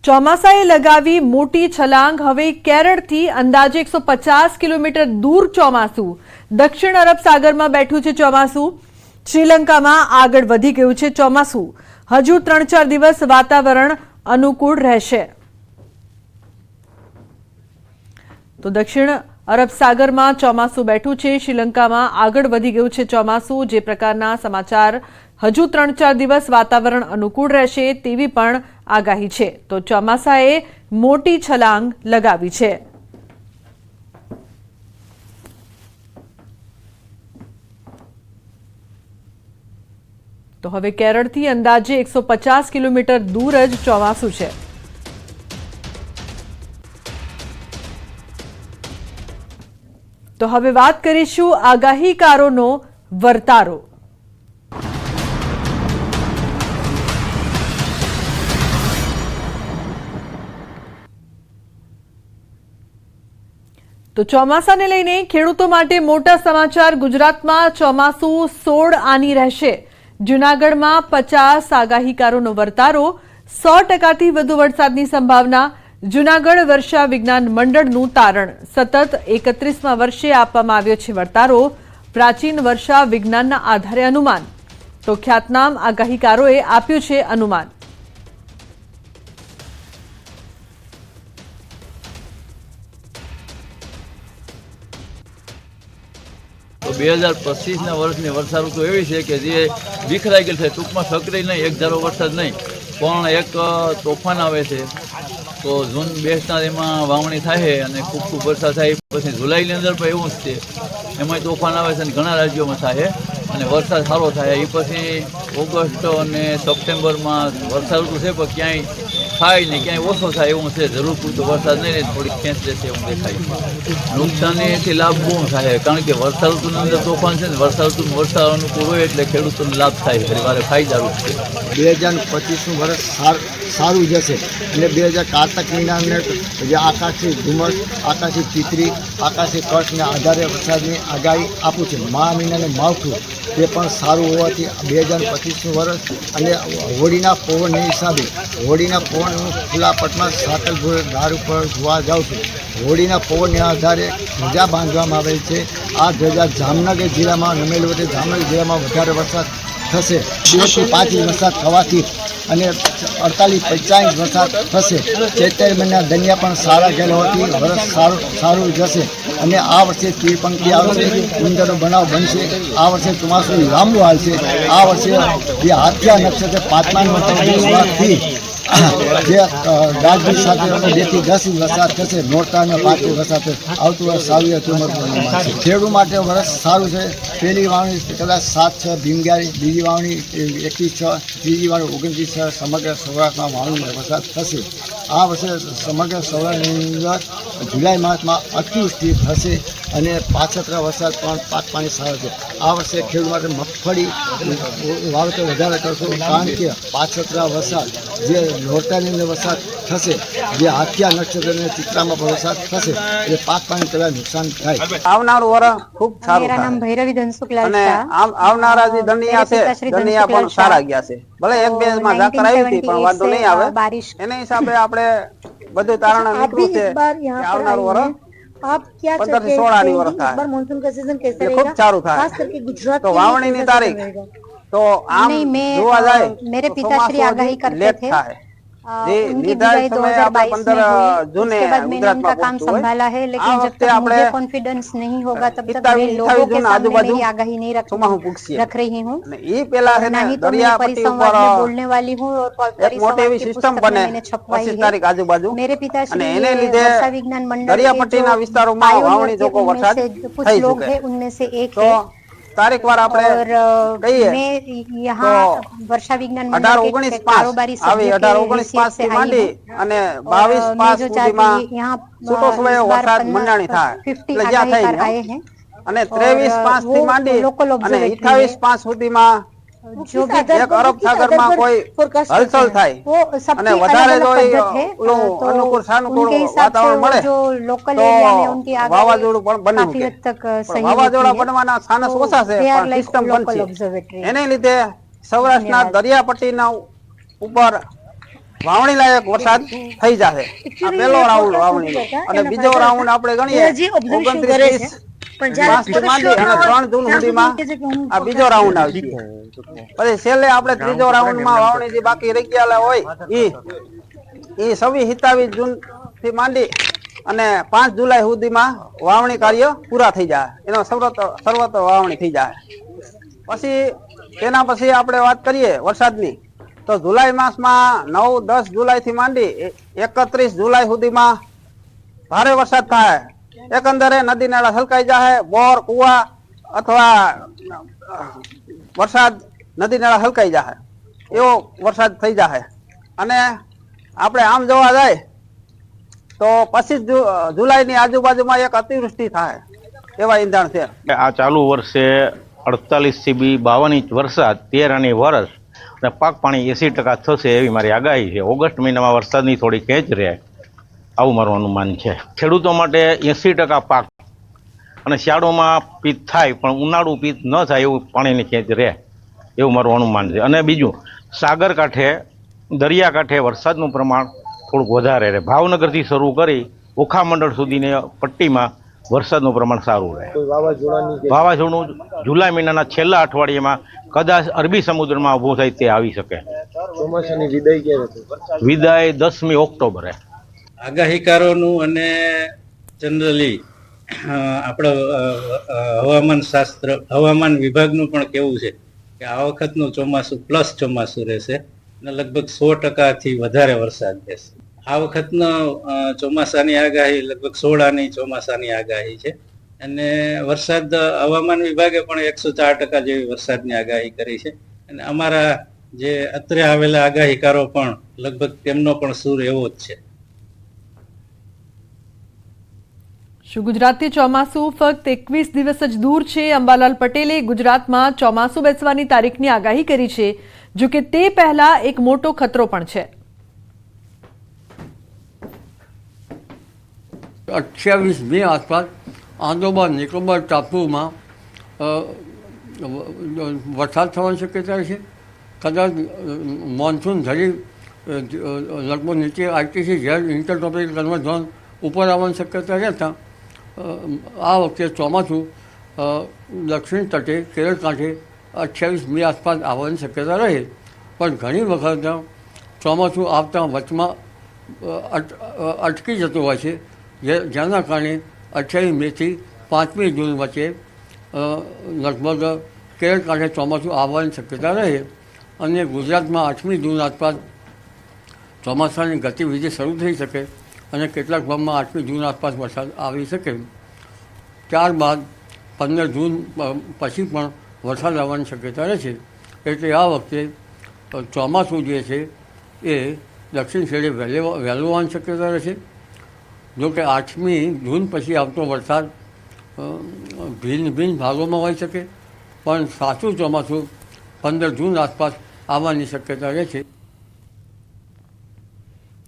ચોમાસાએ લગાવી મોટી છલાંગ। હવે કેરળથી અંદાજે 150 કિલોમીટર દૂર ચોમાસું। દક્ષિણ અરબ સાગરમાં બેઠું છે ચોમાસું। શ્રીલંકામાં આગળ વધી ગયું છે ચોમાસું। હજુ 3-4 દિવસ વાતાવરણ અનુકૂળ રહેશે। તો દક્ષિણ અરબ સાગરમાં ચોમાસું બેઠું છે। શ્રીલંકામાં આગળ વધી ગયું છે ચોમાસું। જે પ્રકારના સમાચાર હજુ 3-4 દિવસ વાતાવરણ અનુકૂળ રહેશે તેવી પણ આગાહી છે। તો ચોમાસાએ મોટી છલાંગ લગાવી છે। તો હવે કેરળથી અંદાજે 150 કિલોમીટર દૂર જ ચોમાસું છે। તો હવે વાત કરીશું આગાહીકારોનો વર્તારો। તો ચોમાસાને લઈને ખેડૂતો માટે મોટા સમાચાર। ગુજરાતમાં ચોમાસું 16 આની રહેશે। જૂનાગઢમાં 50 આગાહીકારોનો વર્તારો। 100%થી વધુ વરસાદની સંભાવના। જૂનાગઢ વર્ષા વિજ્ઞાન મંડળનું તારણ। સતત 31મા વર્ષે આપવામાં આવ્યો છે વર્તારો। પ્રાચીન વર્ષા વિજ્ઞાનના આધારે અનુમાન। તો ખ્યાતનામ આગાહીકારોએ આપ્યું છે અનુમાન। તો 2025ના વર્ષની વર્ષા ઋતુ એવી છે કે જે વિખરાઈ ગયેલ છે। ટૂંકમાં સક્રિય નહીં, એક ધારો વરસાદ નહીં, પણ એક તોફાન આવે છે। તો જૂન બેસના એમાં વાવણી થાય અને ખૂબ ખૂબ વરસાદ થાય। પછી જુલાઈની અંદર પણ એવું જ છે, એમાંય તોફાન આવે છે અને ઘણા રાજ્યોમાં થાય અને વરસાદ સારો થાય। એ પછી ઓગસ્ટ અને સપ્ટેમ્બરમાં વર્ષા ઋતુ છે, પણ ક્યાંય થાય ને ક્યાંય ઓછો થાય એવું છે। જરૂર પૂરતો વરસાદ નહીં રહે, થોડીક ખેંચ લેશે એવું દેખાય। નુકસાનીથી લાભ બહુ થાય, કારણ કે વર્ષા ઋતુની અંદર તોફાન છે ને વર્ષા ઋતુમાં વરસાદ અનુકૂળ હોય એટલે ખેડૂતોને લાભ થાય, પરિવારે ફાયદારૂપ છે। 2025નું વર્ષ સારું જશે અને 2000 કારતક મહિનાને જે આકાશી ધુમ્મસ, આકાશી ચિત્રી, આકાશી કચ્છના આધારે વરસાદની આગાહી આપું છે। મહા મહિનાનું માવઠું તે પણ સારું હોવાથી 2025નું વર્ષ અને હોળીના પવનની હિસાબે હોળીના પવન ખુલ્લા પટમાં સાતલપુર ધાર ઉપર જોવા જાઉં છું। હોળીના પવનના આધારે ધજા બાંધવામાં આવેલ છે। આ ધજા જામનગર જિલ્લામાં નમેલું છે। જામનગર જિલ્લામાં વધારે વરસાદ થશે। 2 થી 5 ઇંચ વરસાદ થવાથી અને 48-50 ઇંચ વરસાદ થશે। ચૈત્ર મહિના દરિયા પણ સારા ગયેલા હોવાથી વરસ સારું જશે અને આ વર્ષે તીરપંક્તિ આવશે, ઉંદરનો બનાવ બનશે। આ વર્ષે ચોમાસું લાંબુ હાલશે। આ વર્ષે જે હાથિયા નક્ષત્ર 5મા નક્ષત્રથી જે ગાજવીજ સાથે 2 થી 10 ઇંચ વરસાદ થશે। નોરતાનો 5 ઇંચ વરસાદ થશે। આવતું વર્ષ સારું ખેડૂત માટે વર્ષ સારું છે। પહેલી વાવણી કદાચ 7-6 ભીમગારી, બીજી વાવણી 21-6, ત્રીજી વાવણી 29-6 સમગ્ર સૌરાષ્ટ્રમાં વાવણી વરસાદ થશે। આ વર્ષે સમગ્ર સૌરાષ્ટ્રની અંદર જુલાઈ માસમાં અતિવૃષ્ટિ થશે અને પાછતરા વરસાદ પણ પાક પાણી સારો છે। આ વર્ષે ખેડૂત માટે મગફળી વાવેતર વધારે કરશો, કારણ કે પાછતરા વરસાદ જે નોરતાની અંદર વરસાદ થશે, જે હાથિયા નક્ષત્રને ચિત્રામાં પણ વરસાદ થશે એટલે પાક પાણી કદાચ નુકસાન થાય। આવનારું વર્ષ ખૂબ સારું मेरा नाम भैरवी धनसुखलाल અને शाह। આવનારા જે દનિયા છે દનિયા પણ સારા ગયા છે। ભલે એક બે માં ઝાકર આવી હતી પણ વાંધો નહીં આવે। એના હિસાબે આપણે બધું તારણ નીકળ્યું છે કે આવનારું વર્ષ आप क्या 15 થી 16 ની વર્ષ इस થાય बार मानसून का सीजन कैसा એટલે ખૂબ रहेगा, સારું થાય। खास करके गुजरात તો के लिए વાવણીની कैसा તારીખ सीजन रहेगा? તો આમ नहीं, मैं જોવા જાય मेरे તો पिताश्री ચોમાસું आगाही હજી करते લેટ थे। થાય। જે उनकी નિર્ધારિત विदाई સમયે આપણે 2022 में 15 हुई। જૂને उसके बाद मैंने ગુજરાતમાં उनका काम પહોંચવું હોય। संभाला है, આ लेकिन जब વખતે तक આપણે मुझे कॉन्फिडेंस नहीं होगा तब तक 27 मैं लोगों के जून सामने આજુબાજુ मेरी आगाही नहीं ચોમાસું પૂછીએ रख रही हूँ। અને એ પેલા છે और ને ना ही तो मैं દરિયાપટ્ટી परिसंवाद ઉપર में बोलने वाली हूँ और એક મોટી એવી परिसंवाद की સિસ્ટમ पुस्तक में બને मैंने छपवाई 25 है। તારીખ આજુબાજુ मेरे અને पिताश्री એને લીધે वर्षा विज्ञान मंडल के દરિયાપટ્ટીના जो વિસ્તારોમાં पायोनियर વાવણી थे જોકો उनमें વરસાદ से कुछ થઈ लोग શકે। हैं, उनमें से एक તો है। તારીખવાર આપણે और કહીએ मैं यहाँ તો वर्षा विज्ञान 18 मंडल 19 के 5 कारोबारी આવી सभ्य 18 के 19 हैसियत 5 से થી आई માંડી हूँ। અને और 22 मैं 5 जो સુધીમાં चाहती यहाँ છૂટો સમયે इस बार વરસાદ મંડાણી થાય 50 એટલે જ્યાં થઈ आगाहीकार ને आए हैं અને और 23 5 થી वो માંડી लोकल અને ऑब्जर्वेटरी 28 5 सुधीમાં जो भी એક અરબ સાગરમાં કોઈ હલચલ થાય वो અને सबकी વધારે अलग જો अलग पद्धत है। ઓલું तो અનુકૂળ સાનુકૂળ उनके हिसाब से વાતાવરણ वो મળે जो लोकल તો एरिया में उनकी आगाही વાવાઝોડું પણ બની काफी શકે। हद तक પણ सही વાવાઝોડા होती है। બનવાના ચાન્સ तो ઓછા છે they are પણ like સિસ્ટમ local બનશે। observatory। એને લીધે સૌરાષ્ટ્રના ધન્યવાદ। દરિયાપટ્ટીના ઉપર વાવણી લાયક વરસાદ થઈ જશે. આ પહેલો રાઉન્ડ વાવણીનો. અને બીજો રાઉન્ડ આપણે ગણીએ 29 માસથી માંડી અને 3 જૂન સુધીમાં આ બીજો રાઉન્ડ આવશે. પછી છેલ્લે આપણે ત્રીજો રાઉન્ડમાં વાવણી જે બાકી રહી ગયેલા હોય ઈ 27 જૂન થી માંડી અને 5 જુલાઈ સુધીમાં વાવણી કાર્ય પૂરા થઈ જાય. એનો સર્વત્ર વાવણી થઈ જાય. પછી તેના પછી આપણે વાત કરીએ વરસાદની, તો જુલાઈ માસમાં 9-10 જુલાઈ થી માંડી 31 જુલાઈ સુધીમાં ભારે વરસાદ થાય. એકંદરે નદી નાળા છલકાઈ જાય, બોર કુવા અથવા વરસાદ નદી નાળા છલકાઈ જાય એવો વરસાદ થઈ જાય. અને આપણે આમ જોવા જાય તો 25 જુલાઈની આજુબાજુમાં એક અતિવૃષ્ટિ થાય એવા ઈંધણ છે. આ ચાલુ વર્ષે 48 થી 52 ઇંચ વરસાદ 13 આની વરસ અને પાક પાણી 80% થશે એવી મારી આગાહી છે. ઓગસ્ટ મહિનામાં વરસાદની થોડી ખેંચ રહે આવું મારું અનુમાન છે. ખેડૂતો માટે 80% પાક અને શિયાળોમાં પિત્ત થાય પણ ઉનાળુ પિત્ત ન થાય એવું પાણીની ખેંચ રહે એવું મારું અનુમાન છે. અને બીજું, સાગર કાંઠે દરિયાકાંઠે વરસાદનું પ્રમાણ થોડુંક વધારે રહે. ભાવનગરથી શરૂ કરી ઓખા મંડળ સુધીની પટ્ટીમાં વરસાદનું પ્રમાણ સારું રહે. વાવાઝોડું જુલાઈ મહિનાના છેલ્લા અઠવાડિયામાં કદાચ અરબી સમુદ્રમાં ઊભું થાય તે આવી શકે. ચોમાસાની વિદાય ક્યારે થશે? વિદાય 10મી ઓક્ટોબરે. આગાહીકારોનું અને જનરલી આપણો હવામાન વિભાગનું પણ કેવું છે કે આ વખતનું ચોમાસું પ્લસ ચોમાસું રહેશે અને લગભગ 100% થી વધારે વરસાદ રહેશે. આ વખતનો ચોમાસાની આગાહી લગભગ 16 આની ચોમાસાની આગાહી છે. અને વરસાદ હવામાન વિભાગે પણ 104% જેવી વરસાદની આગાહી કરી છે. અને અમારા જે અત્રે આવેલા આગાહીકારો પણ લગભગ તેમનો પણ સૂર એવો જ છે. શું ગુજરાતથી ચોમાસું ફક્ત 21 દિવસ જ દૂર છે? અંબાલાલ પટેલે ગુજરાતમાં ચોમાસું બેસવાની તારીખની આગાહી કરી છે. જો કે તે પહેલા એક મોટો ખતરો પણ છે. 28 મે આસપાસ આંદોમાન નિકોબાર ટાપુમાં વરસાદ થવાની શક્યતા છે. કદાચ મોન્સૂન ધરી લગભગ નીચે આઈટીસી ઝેડ ઇન્ટરટ્રોપિક કન્વર્જન ઝોન ઉપર આવવાની શક્યતા રહેતા આ વખતે ચોમાસું દક્ષિણ તટે કેરળ કાંઠે 28 મે આસપાસ આવવાની શક્યતા રહે. પણ ઘણી વખત ચોમાસું આવતા વચમાં અટકી જતું હોય છે, જેના કારણે 28 મેથી 5મી જૂન વચ્ચે લગભગ કેરળ કાંઠે ચોમાસું આવવાની શક્યતા રહે. અને ગુજરાતમાં 8મી જૂન આસપાસ ચોમાસાની ગતિવિધિ શરૂ થઈ શકે અને કેટલાક ભાગમાં 8મી જૂન આસપાસ વરસાદ આવી શકે. ત્યારબાદ 15 જૂન પછી પણ વરસાદ આવવાની શક્યતા રહેશે. એટલે આ વખતે ચોમાસું જે છે એ દક્ષિણ છેડે વહેલું આવવાની શક્યતા રહેશે. જોકે 8મી જૂન પછી આવતો વરસાદ ભિન્ન ભાગોમાં હોઈ શકે, પણ સાચું ચોમાસું 15 જૂન આસપાસ આવવાની શક્યતા રહેશે.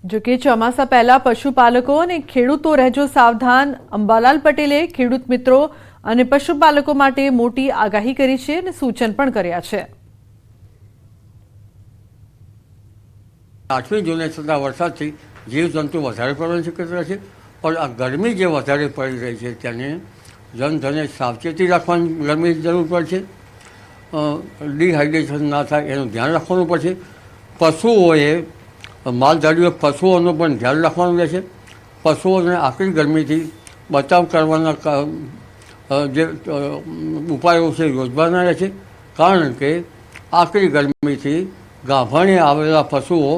જો કે ચોમાસા પહેલા પશુપાલકો અને ખેડૂતો રહેજો સાવધાન. અંબાલાલ પટેલે ખેડૂત મિત્રો અને પશુપાલકો માટે મોટી આગાહી કરી છે અને સૂચન પણ કર્યા છે. 8મી જૂને થતા વરસાદથી જીવજંતુ વધારે પડવાની શક્યતા છે. પણ આ ગરમી જે વધારે પડી રહી છે તેને જનધને સાવચેતી રાખવાની ગરમી જરૂર પડશે. ડિહાઇડ્રેશન ના થાય એનું ધ્યાન રાખવાનું પડશે. પશુઓએ માલધારીઓ પશુઓનું પણ ધ્યાન રાખવાનું રહેશે. પશુઓને આકરી ગરમીથી બચાવ કરવાના જે ઉપાયો છે યોજવાના રહેશે. કારણ કે આકરી ગરમીથી ગાભણે આવેલા પશુઓ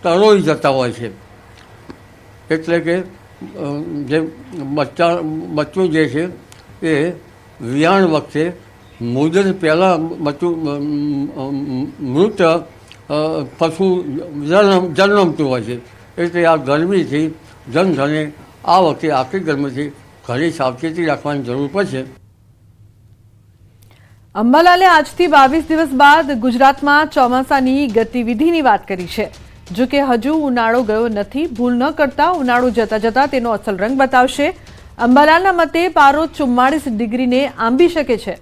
તરોઈ જતા હોય છે. એટલે કે જે બચ્ચું જે છે એ વિયાણ વખતે મુદત પહેલાં બચ્ચું મૃત પશુ જન્મતું હોય છે. એટલે આ ગરમીથી જનધને આ વખતે આખરી ગરમીથી ઘણી સાવચેતી રાખવાની જરૂર પડશે. અંબાલાલે આજથી 22 દિવસ બાદ ગુજરાતમાં ચોમાસાની ગતિવિધિની વાત કરી છે. જો કે હજુ ઉનાળો ગયો નથી. ભૂલ ન કરતા ઉનાળો જતા જતા તેનો અસલ રંગ બતાવશે. અંબાલાલના મતે પારો 44 ડિગ્રીને આંબી શકે છે.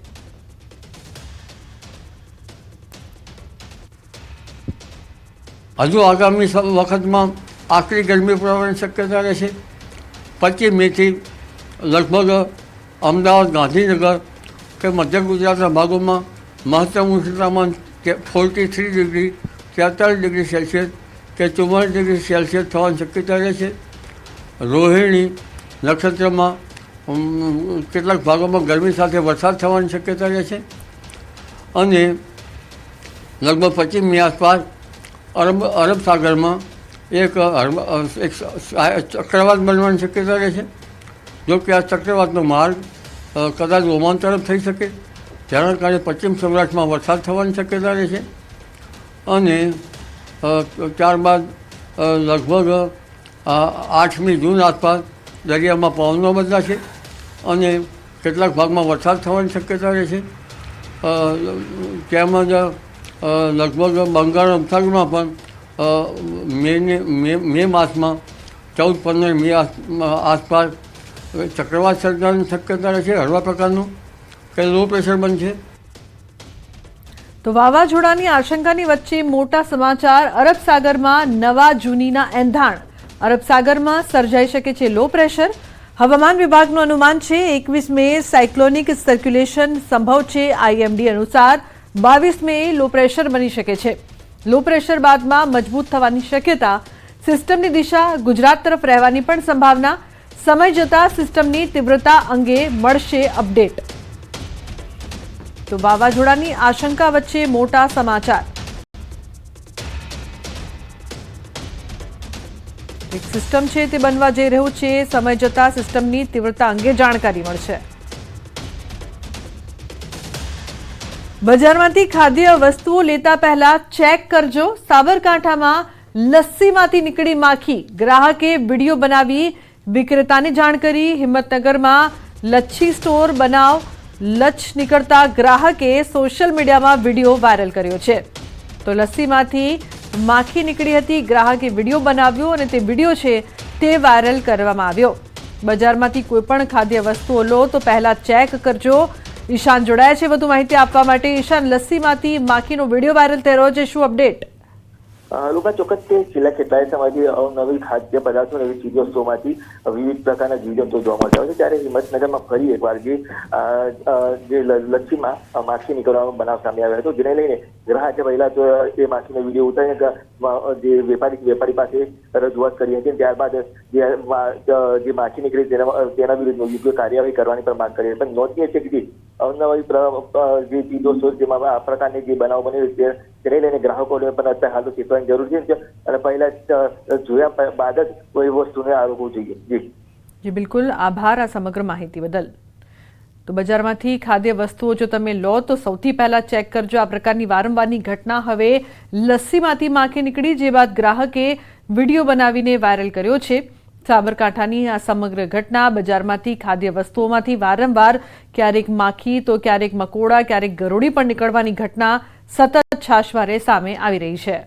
હજુ આગામી વખતમાં આકરી ગરમી પડવાની શક્યતા રહેશે. 25 મેથી લગભગ અમદાવાદ, ગાંધીનગર કે મધ્ય ગુજરાતના ભાગોમાં મહત્તમ ઉષ્ણતામાન 43 ડિગ્રી, 43 ડિગ્રી સેલ્સિયસ કે 44 ડિગ્રી સેલ્સિયસ થવાની શક્યતા રહેશે. રોહિણી નક્ષત્રમાં કેટલાક ભાગોમાં ગરમી સાથે વરસાદ થવાની શક્યતા રહેશે. અને લગભગ 25 મી આસપાસ અરબ સાગરમાં એક ચક્રવાત બનવાની શક્યતા રહેશે. જો કે આ ચક્રવાતનો માર્ગ કદાચ ઓમાન તરફ થઈ શકે, જેના કારણે પશ્ચિમ સૌરાષ્ટ્રમાં વરસાદ થવાની શક્યતા રહેશે. અને ત્યારબાદ લગભગ 8મી જૂન આસપાસ દરિયામાં પવનો બદલાશે અને કેટલાક ભાગમાં વરસાદ થવાની શક્યતા રહેશે. તેમજ લગભગ બંગાળ ઉપસાગરમાં પણ મે માસમાં 14-15 મે આસપાસ ચક્રવાત સર્જાવાની શક્યતા રહેશે, હળવા પ્રકારનું કે લો પ્રેશર બનશે. તો વાવાઝોડાની આશંકાની વચ્ચે મોટા સમાચાર. અરબ સાગરમાં નવા જૂનીના એંધાણ. અરબ સાગરમાં સર્જાઈ શકે છે લો પ્રેશર. હવામાન વિભાગનું અનુમાન છે 21 મે સાયક્લોનિક સર્ક્યુલેશન સંભવ છે. આઈએમડી અનુસાર 22 મે લો પ્રેશર બની શકે છે. લો પ્રેશર બાદમાં મજબૂત થવાની શક્યતા. સિસ્ટમની દિશા ગુજરાત તરફ રહેવાની પણ સંભાવના. સમય જતાં સિસ્ટમની તીવ્રતા અંગે મળશે અપડેટ. તો વાવાઝોડાની આશંકા વચ્ચે મોટા સમાચાર. એક સિસ્ટમ છે તે બનવા જઈ રહ્યું છે. સમય જતાં સિસ્ટમની તીવ્રતા અંગે જાણકારી મળશે. બજારમાંથી ખાદ્ય વસ્તુઓ લેતા પહેલા ચેક કરજો. સાબરકાંઠામાં લસ્સીમાંથી નીકળી માખી. ગ્રાહકે વિડીયો બનાવી વિક્રેતાને જાણ કરી. હિંમતનગરમાં લચ્છી સ્ટોર બનાવ લચ્છ નીકળતા ગ્રાહકે સોશિયલ મીડિયામાં વિડીયો વાયરલ કર્યો છે. તો લસ્સીમાંથી માખી નીકળી હતી. ગ્રાહકે વિડીયો બનાવ્યો અને તે વિડીયો છે તે વાયરલ કરવામાં આવ્યો. બજારમાંથી કોઈપણ ખાદ્ય વસ્તુઓ લો તો પહેલા ચેક કરજો. ઈશાન જોડાયા છે વધુ માહિતી આપવા માટે. ઈશાન, લસ્સીમાંથી માખીનો વિડીયો વાયરલ થઈ રહ્યો છે, શું અપડેટ? લોકો ચોક્કસ કે છેલ્લા કેટલાય સમયથી અવનવી ખાદ્ય પદાર્થો એવી ચીજો વસ્તુઓમાંથી વિવિધ પ્રકારના જીવજંતુઓ જોવા મળતા હોય છે. ત્યારે હિંમતનગરમાં ફરી એકવાર જે લચ્છીમાં માખી નીકળવાનો બનાવ સામે આવ્યો હતો, જેને લઈને ગ્રાહકે પહેલા તો એ માખીનો વિડીયો ઉતારીને જે વેપારી પાસે રજૂઆત કરી હતી. ત્યારબાદ જે માખી નીકળી તેના વિરુદ્ધ યોગ્ય કાર્યવાહી કરવાની પણ માંગ કરી. પણ નોંધનીય છે કે અવનવી જે ચીજો જેમાં આ પ્રકારની જે બનાવ બની છે તેને લઈને ગ્રાહકોને પણ અત્યારે હાલ તો ચેતવાની જરૂર છે અને પહેલા જોયા બાદ જ કોઈ વસ્તુને આરોપવું જોઈએ. જી બિલકુલ, આભાર આ સમગ્ર માહિતી બદલ. તો બજારમાંથી ખાદ્ય વસ્તુઓ જો તમે લો તો સૌથી પહેલા ચેક કરજો. આ પ્રકારની વારંવારની ઘટના હવે લસ્સીમાંથી માખી નીકળી, જે બાદ ગ્રાહકે વિડીયો બનાવીને વાયરલ કર્યો છે. સાબરકાંઠાની આ સમગ્ર ઘટના. બજારમાંથી ખાદ્ય વસ્તુઓમાંથી વારંવાર ક્યારેક માખી તો ક્યારેક મકોડા, ક્યારેક ગરોળી પણ નીકળવાની ઘટના સતત છાશવારે સામે આવી રહી છે.